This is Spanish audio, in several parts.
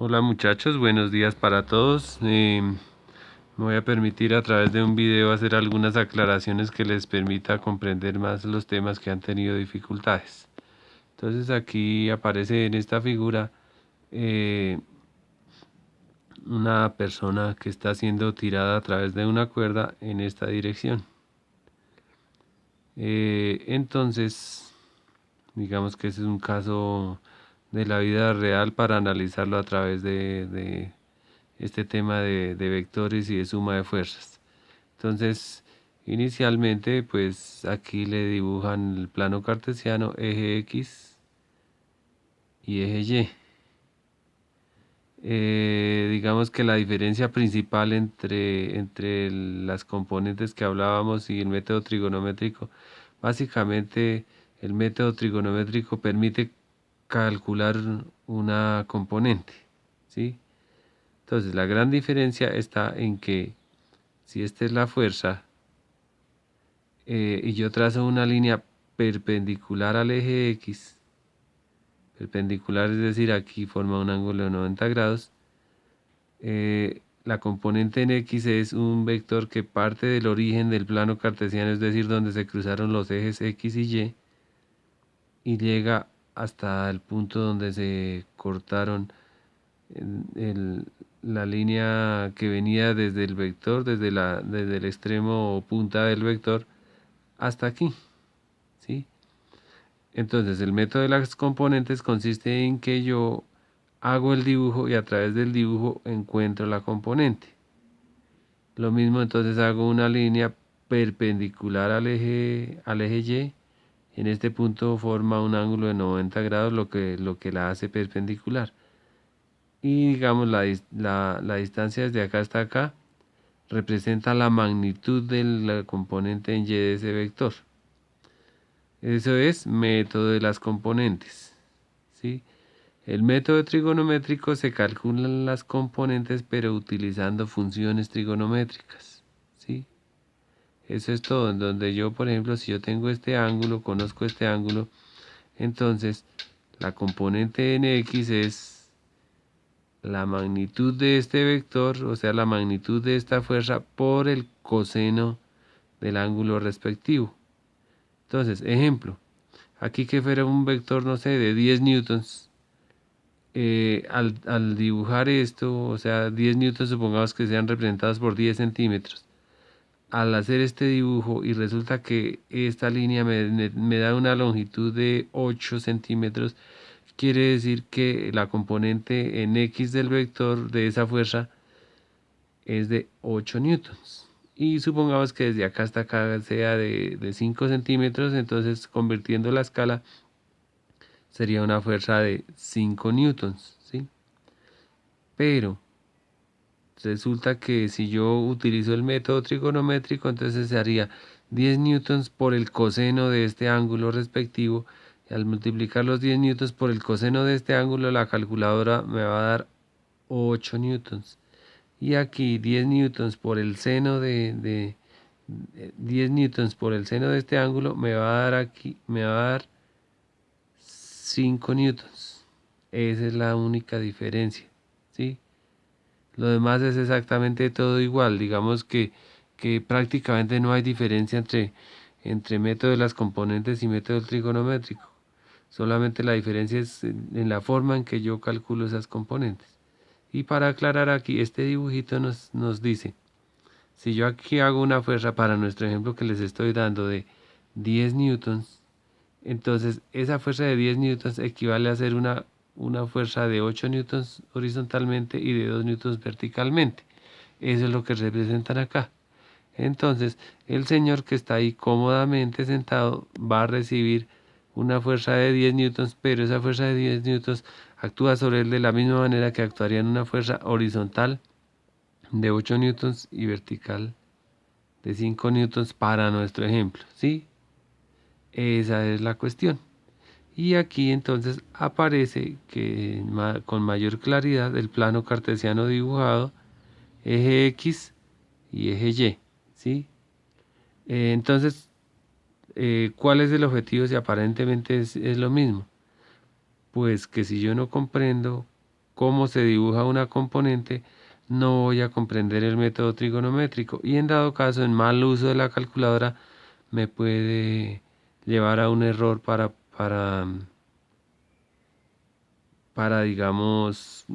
Hola muchachos, buenos días para todos. Me voy a permitir a través de un video hacer algunas aclaraciones que les permita comprender más los temas que han tenido dificultades. Entonces aquí aparece en esta figura eh, una persona que está siendo tirada a través de una cuerda en esta dirección. Entonces, digamos que ese es un caso de la vida real para analizarlo a través de este tema de vectores y de suma de fuerzas. Entonces, inicialmente, pues aquí le dibujan el plano cartesiano, eje X y eje Y. Digamos que la diferencia principal entre las componentes que hablábamos y el método trigonométrico, básicamente el método trigonométrico permite calcular una componente, ¿sí? Entonces, la gran diferencia está en que si esta es la fuerza y yo trazo una línea perpendicular al eje X, perpendicular es decir, aquí forma un ángulo de 90 grados, la componente en X es un vector que parte del origen del plano cartesiano, es decir, donde se cruzaron los ejes X y llega hasta el punto donde se cortaron la línea que venía desde el vector, desde el extremo o punta del vector hasta aquí, ¿sí? Entonces, el método de las componentes consiste en que yo hago el dibujo y a través del dibujo encuentro la componente. Lo mismo, entonces hago una línea perpendicular al eje Y. En este punto forma un ángulo de 90 grados, lo que la hace perpendicular. Y digamos, la distancia desde acá hasta acá representa la magnitud de la componente en Y de ese vector. Eso es método de las componentes, ¿sí? El método trigonométrico se calculan las componentes pero utilizando funciones trigonométricas, ¿sí? Eso es todo, en donde yo, por ejemplo, si yo tengo este ángulo, conozco este ángulo, entonces la componente en X es la magnitud de este vector, o sea, la magnitud de esta fuerza por el coseno del ángulo respectivo. Entonces, ejemplo, aquí que fuera un vector, no sé, de 10 newtons, al dibujar esto, o sea, 10 newtons supongamos que sean representados por 10 centímetros, al hacer este dibujo y resulta que esta línea me da una longitud de 8 centímetros, quiere decir que la componente en X del vector de esa fuerza es de 8 newtons. Y supongamos que desde acá hasta acá sea de 5 centímetros, entonces convirtiendo la escala sería una fuerza de 5 newtons, ¿sí? Pero resulta que si yo utilizo el método trigonométrico, entonces se haría 10 newtons por el coseno de este ángulo respectivo. Y al multiplicar los 10 newtons por el coseno de este ángulo, la calculadora me va a dar 8 newtons. Y aquí 10 newtons por el seno 10 newtons por el seno de este ángulo me va a dar aquí, me va a dar 5 newtons. Esa es la única diferencia, ¿sí? Lo demás es exactamente todo igual. Digamos que prácticamente no hay diferencia entre método de las componentes y método trigonométrico. Solamente la diferencia es en la forma en que yo calculo esas componentes. Y para aclarar aquí, este dibujito nos dice, si yo aquí hago una fuerza para nuestro ejemplo que les estoy dando de 10 newtons, entonces esa fuerza de 10 newtons equivale a hacer una fuerza de 8 newtons horizontalmente y de 2 newtons verticalmente. Eso es lo que representan acá. Entonces, el señor que está ahí cómodamente sentado va a recibir una fuerza de 10 newtons, pero esa fuerza de 10 newtons actúa sobre él de la misma manera que actuaría en una fuerza horizontal de 8 newtons y vertical de 5 newtons para nuestro ejemplo, ¿sí? Esa es la cuestión. Y aquí entonces aparece que con mayor claridad el plano cartesiano dibujado, eje X y eje Y, ¿sí? Entonces, ¿cuál es el objetivo si aparentemente es lo mismo? Pues que si yo no comprendo cómo se dibuja una componente, no voy a comprender el método trigonométrico y en dado caso, en mal uso de la calculadora, me puede llevar a un error para digamos,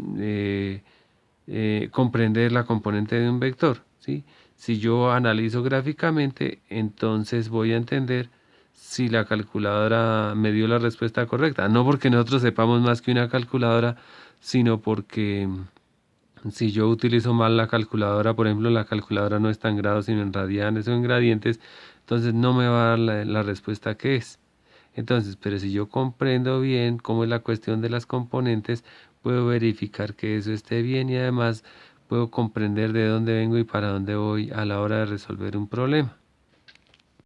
comprender la componente de un vector, ¿sí? Si yo analizo gráficamente, entonces voy a entender si la calculadora me dio la respuesta correcta. No porque nosotros sepamos más que una calculadora, sino porque si yo utilizo mal la calculadora, por ejemplo, la calculadora no está en grados, sino en radianes o en gradientes, entonces no me va a dar la respuesta que es. Entonces, pero si yo comprendo bien cómo es la cuestión de las componentes, puedo verificar que eso esté bien y además puedo comprender de dónde vengo y para dónde voy a la hora de resolver un problema.